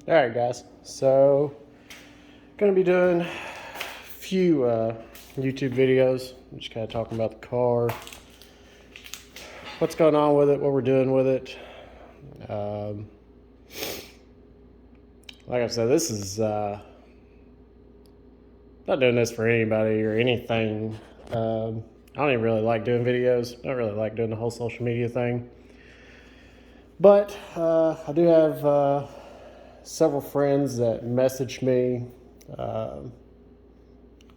All right, guys. So, gonna be doing a few YouTube videos. Just kind of talking about the car, what's going on with it, what we're doing with it. Um, like I said, this is not doing this for anybody or anything. I don't even really like doing videos. Don't really like doing the whole social media thing. But I do have several friends that message me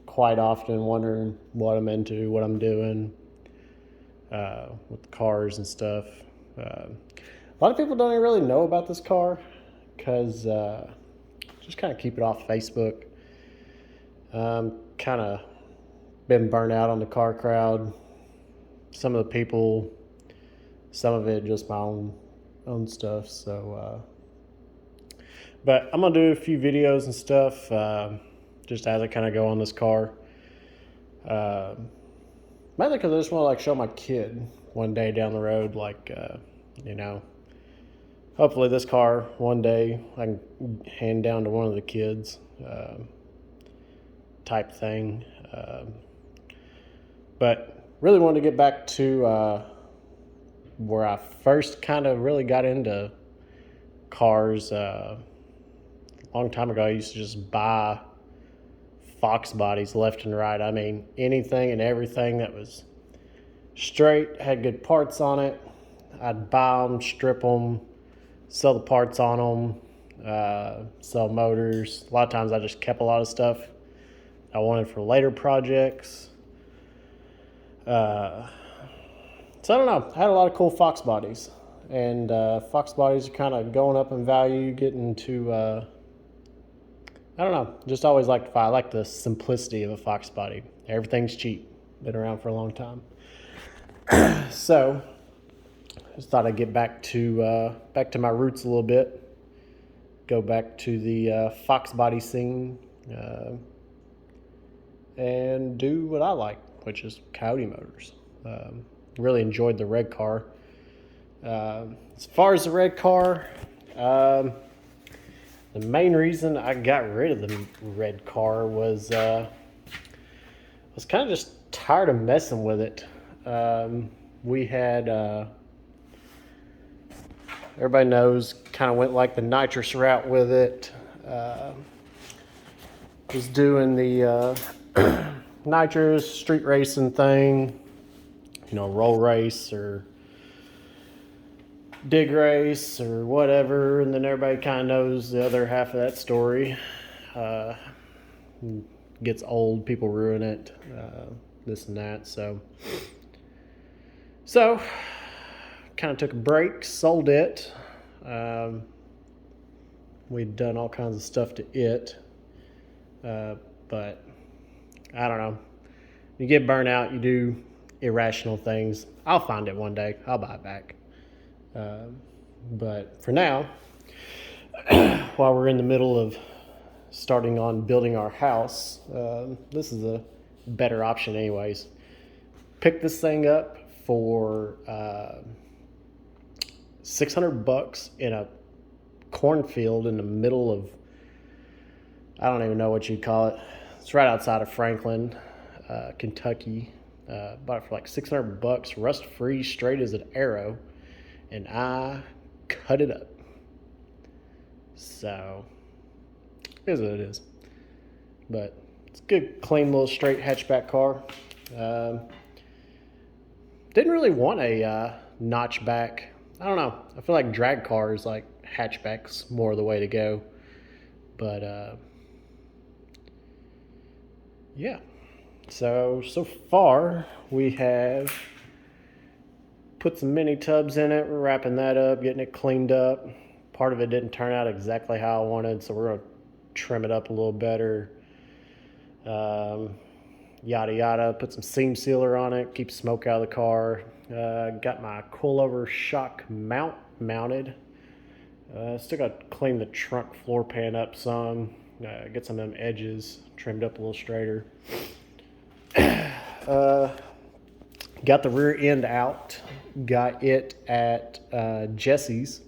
quite often wondering what I'm into, what I'm doing with the cars and stuff. A lot of people don't even really know about this car because just kind of keep it off Facebook. Kind of been burnt out on the car crowd. Some of the people, some of it just my own stuff. So, but I'm gonna do a few videos and stuff just as I kind of go on this car. Mainly because I just want to show my kid one day down the road, you know, hopefully this car one day I can hand down to one of the kids, type thing. But really wanted to get back to where I first kind of really got into cars. A long time ago, I used to just buy Fox bodies left and right. I mean, anything and everything that was straight, had good parts on it, I'd buy them, strip them, sell the parts on them, sell motors. A lot of times I just kept a lot of stuff I wanted for later projects. So I don't know. I had a lot of cool Fox bodies, and Fox bodies are kind of going up in value, getting to I don't know. Just always I like the simplicity of a Fox body. Everything's cheap. Been around for a long time. So just thought I'd get back to my roots a little bit. Go back to the Fox body scene and do what I like, which is Coyote motors. Really enjoyed the red car. As far as the red car, the main reason I got rid of the red car was kind of just tired of messing with it. We had everybody knows, kind of went like the nitrous route with it. Was doing the nitrous street racing thing, roll race or dig race or whatever, and then everybody kind of knows the other half of that story. Gets old, people ruin it, this and that. So kind of took a break, sold it. We'd done all kinds of stuff to it, but I don't know. You get burnt out, you do irrational things. I'll find it one day. I'll buy it back. But for now, while we're in the middle of starting on building our house, this is a better option anyways. Pick this thing up for $600 in a cornfield in the middle of, I don't even know what you'd call it. It's right outside of Franklin, Kentucky. Bought it for like $600, rust free, straight as an arrow, and I cut it up. So it is what it is. But it's a good, clean little straight hatchback car. Didn't really want a notchback. I don't know. I feel like drag cars, like hatchbacks, more the way to go. But yeah. So far we have put some mini tubs in it. We're wrapping that up, getting it cleaned up. Part of it didn't turn out exactly how I wanted, so we're gonna trim it up a little better. Yada yada. Put some seam sealer on it, keep smoke out of the car. Got my coilover shock mount mounted. Still got to clean the trunk floor pan up some. Get some of them edges trimmed up a little straighter. Got the rear end out. Got it at Jesse's.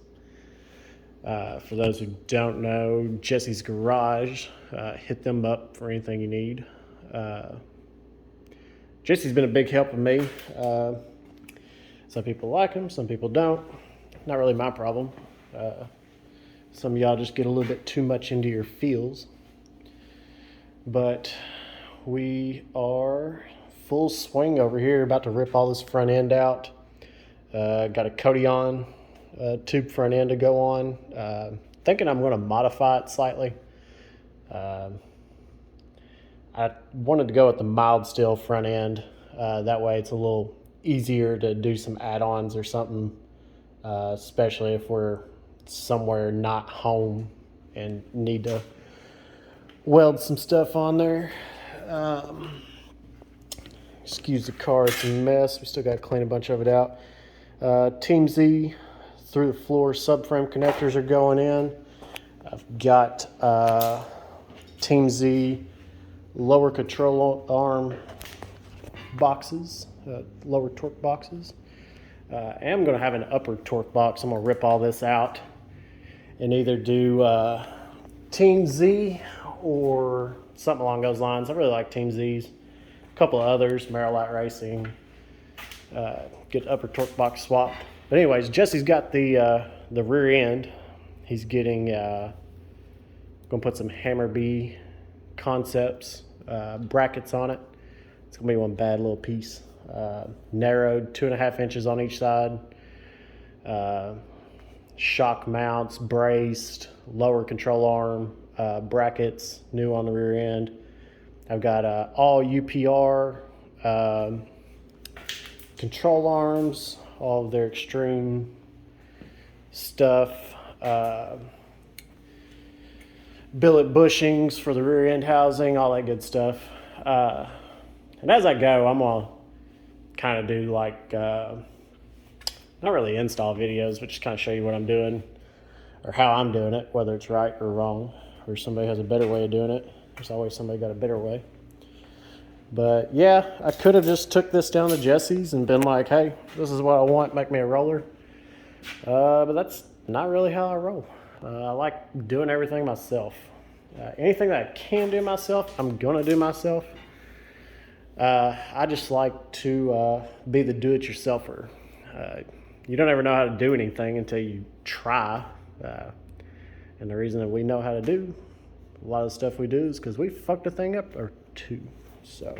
For those who don't know, Jesse's Garage. Hit them up for anything you need. Jesse's been a big help with me. Some people like him, some people don't. Not really my problem. Some of y'all just get a little bit too much into your feels. But we are full swing over here, about to rip all this front end out. Got a coyote tube front end to go on. Thinking I'm going to modify it slightly. I wanted to go with the mild steel front end. That way it's a little easier to do some add-ons or something, especially if we're somewhere not home and need to weld some stuff on there. Excuse the car, it's a mess. We still got to clean a bunch of it out. Team Z through the floor subframe connectors are going in. I've got Team Z lower control arm boxes, lower torque boxes. I am going to have an upper torque box. I'm going to rip all this out and either do Team Z or something along those lines. I really like Team Z's. A couple of others, Marilite Racing. Get upper torque box swap. But anyways, Jesse's got the rear end. He's getting going to put some Hammer B concepts brackets on it. It's gonna be one bad little piece. Narrowed 2.5 inches on each side. Shock mounts, braced, lower control arm brackets, new on the rear end. I've got all UPR control arms, all of their extreme stuff. Billet bushings for the rear end housing, all that good stuff. And as I go, I'm gonna kind of do like, not really install videos, but just kind of show you what I'm doing or how I'm doing it, whether it's right or wrong, or somebody has a better way of doing it. There's always somebody got a better way. But yeah, I could have just took this down to Jesse's and been like, hey, this is what I want, make me a roller. But that's not really how I roll. I like doing everything myself. Anything that I can do myself, I'm gonna do myself. I just like to be the do-it-yourselfer. You don't ever know how to do anything until you try. And the reason that we know how to do a lot of the stuff we do is because we fucked a thing up or two. So,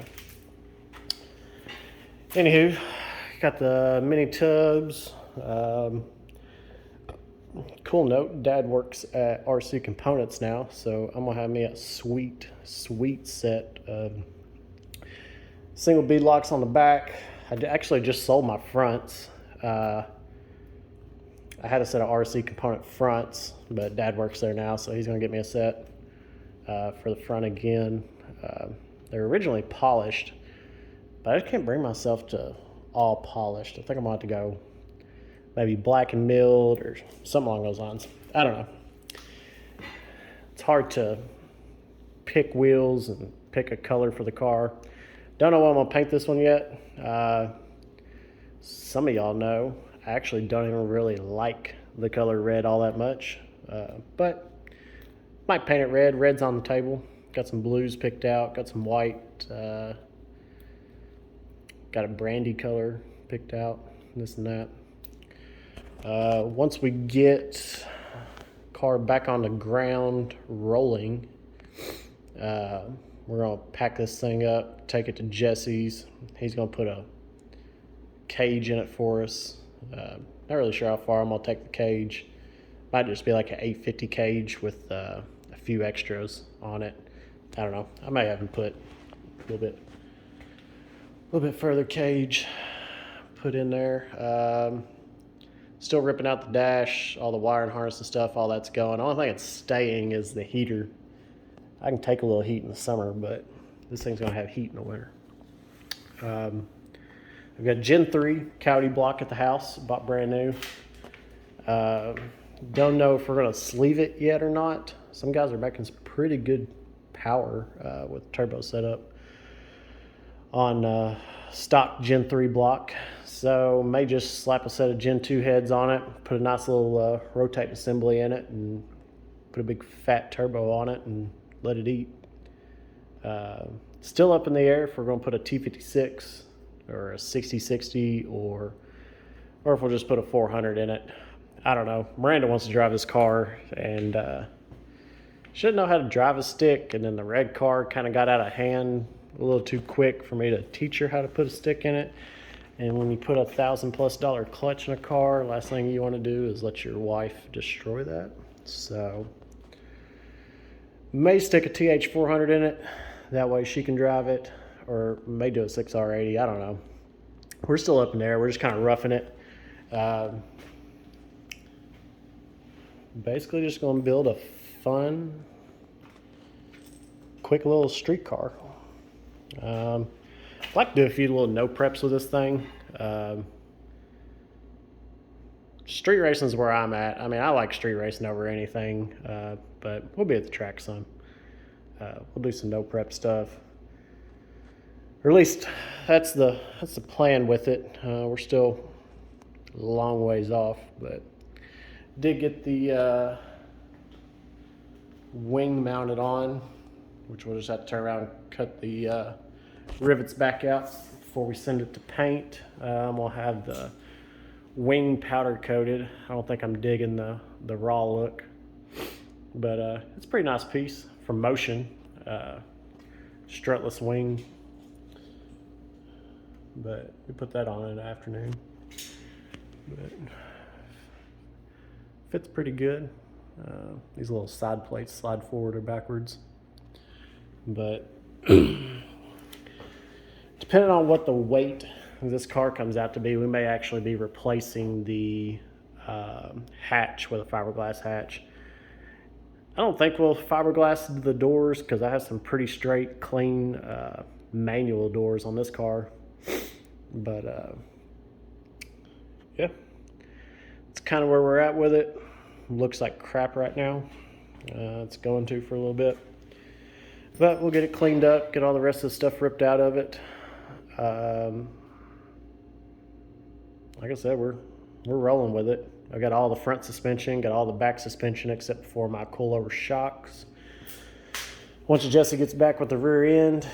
anywho, got the mini tubs. Cool note, Dad works at RC Components now, so I'm gonna have me a sweet set of single bead locks on the back. I actually just sold my fronts. I had a set of RC Component fronts, but Dad works there now, so he's gonna get me a set for the front again. They were originally polished, but I just can't bring myself to all polished. I think I'm gonna have to go maybe black and milled or something along those lines. I don't know. It's hard to pick wheels and pick a color for the car. Don't know what I'm gonna paint this one yet. Some of y'all know I actually don't even really like the color red all that much, but might paint it red. Red's on the table. Got some blues picked out, got some white, got a brandy color picked out, this and that. Once we get car back on the ground rolling, we're gonna pack this thing up, take it to Jesse's. He's gonna put a cage in it for us. Not really sure how far I'm gonna take the cage. Might just be like an 850 cage with a few extras on it. I don't know. I may have him put a little bit further cage put in there. Still ripping out the dash, all the wire and harness and stuff, all that's going. The only thing that's staying is the heater. I can take a little heat in the summer, but this thing's gonna have heat in the winter. I've got Gen 3 coyote block at the house, bought brand new. Don't know if we're gonna sleeve it yet or not. Some guys are making some pretty good power with turbo setup on stock Gen 3 block. So may just slap a set of Gen 2 heads on it, put a nice little rotate assembly in it, and put a big fat turbo on it and let it eat. Still up in the air if we're going to put a T56 or a 6060 or if we'll just put a 400 in it. I don't know. Miranda wants to drive this car and she didn't know how to drive a stick, and then the red car kind of got out of hand a little too quick for me to teach her how to put a stick in it. And when you put $1,000+ clutch in a car, last thing you want to do is let your wife destroy that. So may stick a TH400 in it, that way she can drive it, or may do a 6R80, I don't know. We're still up in there, we're just kind of roughing it. Basically just going to build a fun, quick little street car. I'd like to do a few little no preps with this thing. Street racing is where I'm at. I mean, I like street racing over anything, but we'll be at the track some. We'll do some no prep stuff, or at least that's the plan with it. We're still a long ways off, but did get the wing mounted on, which we'll just have to turn around and cut the rivets back out before we send it to paint. We'll have the wing powder coated. I don't think I'm digging the raw look, but it's a pretty nice piece from Motion, strutless wing, but we put that on in the afternoon, but fits pretty good. These little side plates slide forward or backwards, but depending on what the weight of this car comes out to be, we may actually be replacing the hatch with a fiberglass hatch. I don't think we'll fiberglass the doors because I have some pretty straight, clean manual doors on this car. But yeah, it's kind of where we're at with it. Looks like crap right now. It's going to for a little bit, but we'll get it cleaned up, get all the rest of the stuff ripped out of it. Like I said, we're rolling with it. I got all the front suspension, got all the back suspension except for my coilover shocks. Once Jesse gets back with the rear end,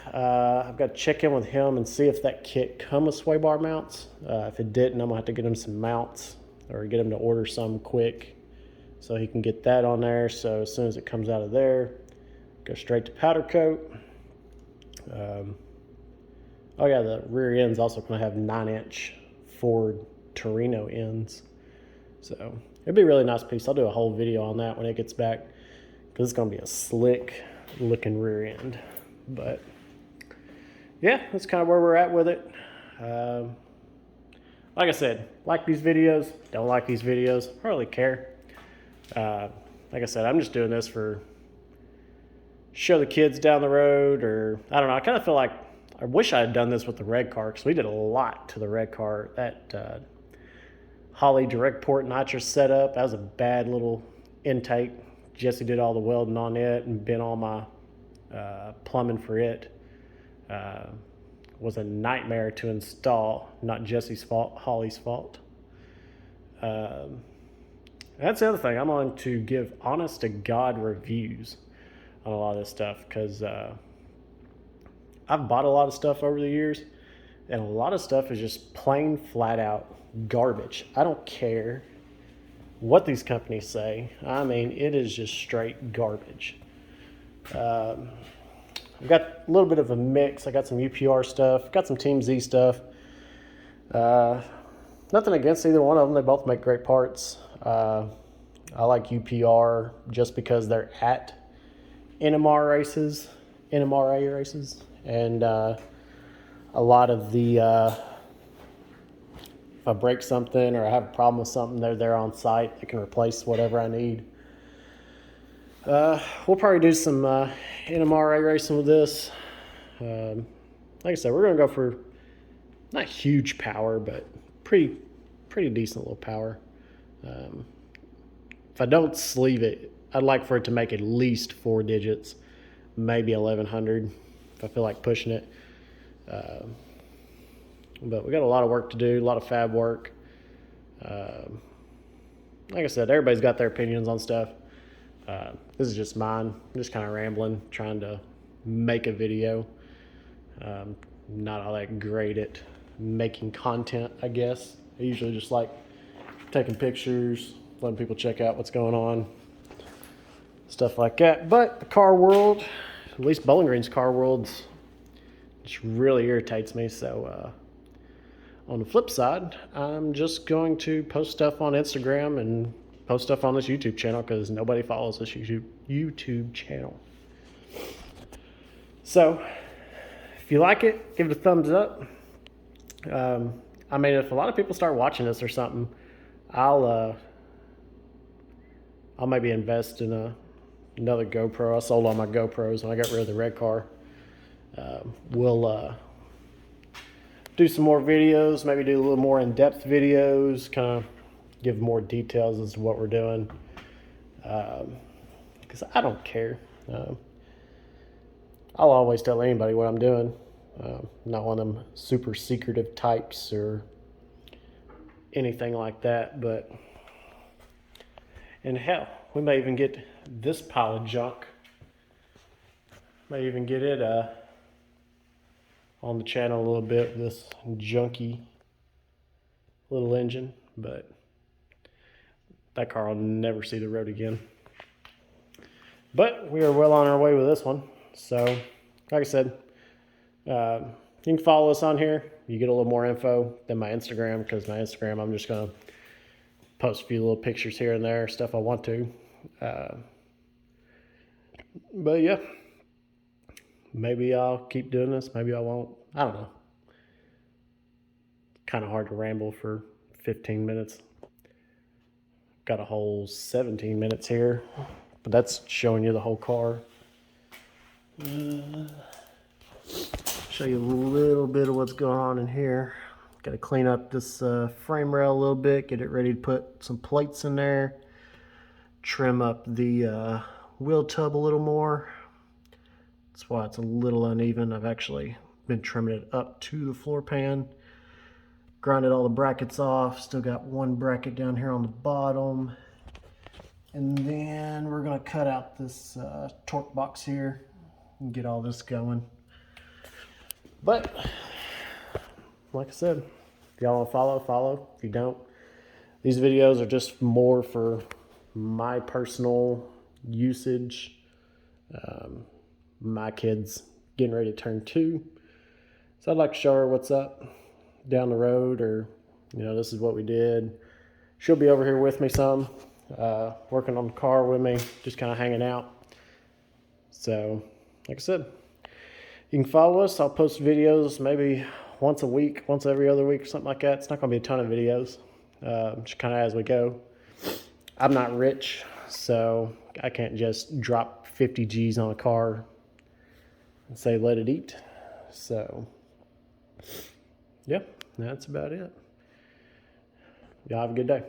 I've got to check in with him and see if that kit come with sway bar mounts. If it didn't, I'm gonna have to get him some mounts or get him to order some quick so he can get that on there. So as soon as it comes out of there, go straight to powder coat. Oh yeah, the rear end's also gonna have 9-inch Ford Torino ends. So it'd be a really nice piece. I'll do a whole video on that when it gets back because it's gonna be a slick looking rear end. But yeah, that's kind of where we're at with it. Like I said, like these videos, don't like these videos, hardly care. Like I said, I'm just doing this for show the kids down the road, or I don't know. I kind of feel like I wish I had done this with the red car because we did a lot to the red car. That Holley direct port nitrous setup, that was a bad little intake. Jesse did all the welding on it and bent all my plumbing for it. Was a nightmare to install. Not Jesse's fault, Holley's fault. That's the other thing. I'm going to give honest to God reviews on a lot of this stuff because I've bought a lot of stuff over the years, and a lot of stuff is just plain flat out garbage. I don't care what these companies say. I mean, it is just straight garbage. I've got a little bit of a mix. I got some UPR stuff, got some Team Z stuff. Nothing against either one of them. They both make great parts. I like UPR just because they're at NMRA races, and a lot of the if I break something or I have a problem with something, they're there on site. They can replace whatever I need. We'll probably do some NMRA racing with this. Like I said, we're going to go for not huge power, but pretty decent little power. If I don't sleeve it, I'd like for it to make at least 4 digits, maybe 1100 if I feel like pushing it. But we got a lot of work to do, a lot of fab work. Like I said, everybody's got their opinions on stuff. This is just mine. I'm just kind of rambling, trying to make a video. Not all that great at making content, I guess. I usually just like taking pictures, letting people check out what's going on, stuff like that. But the car world, at least Bowling Green's car world, just really irritates me. So on the flip side, I'm just going to post stuff on Instagram and post stuff on this YouTube channel because nobody follows this YouTube channel. So if you like it, give it a thumbs up. I mean, if a lot of people start watching this or something, I'll maybe invest in another GoPro. I sold all my GoPros when I got rid of the red car. We'll do some more videos, maybe do a little more in-depth videos, kind of give more details as to what we're doing. Because I don't care. I'll always tell anybody what I'm doing. Not one of them super secretive types or anything like that. But, and hell, we may even get this pile of junk. May even get it on the channel a little bit, this junky little engine. But that car will never see the road again. But we are well on our way with this one. So, like I said, you can follow us on here. You get a little more info than my Instagram, because my Instagram, I'm just going to post a few little pictures here and there, stuff I want to. But yeah, maybe I'll keep doing this. Maybe I won't. I don't know. Kind of hard to ramble for 15 minutes. Got a whole 17 minutes here, but that's showing you the whole car. Show you a little bit of what's going on in here. Got to clean up this frame rail a little bit, get it ready to put some plates in there, trim up the wheel tub a little more. That's why it's a little uneven. I've actually been trimming it up to the floor pan. Grinded all the brackets off. Still got one bracket down here on the bottom. And then we're going to cut out this torque box here and get all this going. But, like I said, if y'all want to follow, follow. If you don't, these videos are just more for my personal usage. My kid's getting ready to turn 2. So I'd like to show her what's up down the road, or, you know, this is what we did. She'll be over here with me some, working on the car with me, just kind of hanging out. So, like I said, you can follow us. I'll post videos maybe once a week, once every other week, or something like that. It's not going to be a ton of videos, just kind of as we go. I'm not rich, so I can't just drop 50 G's on a car and say let it eat. So, yeah, that's about it. Y'all have a good day.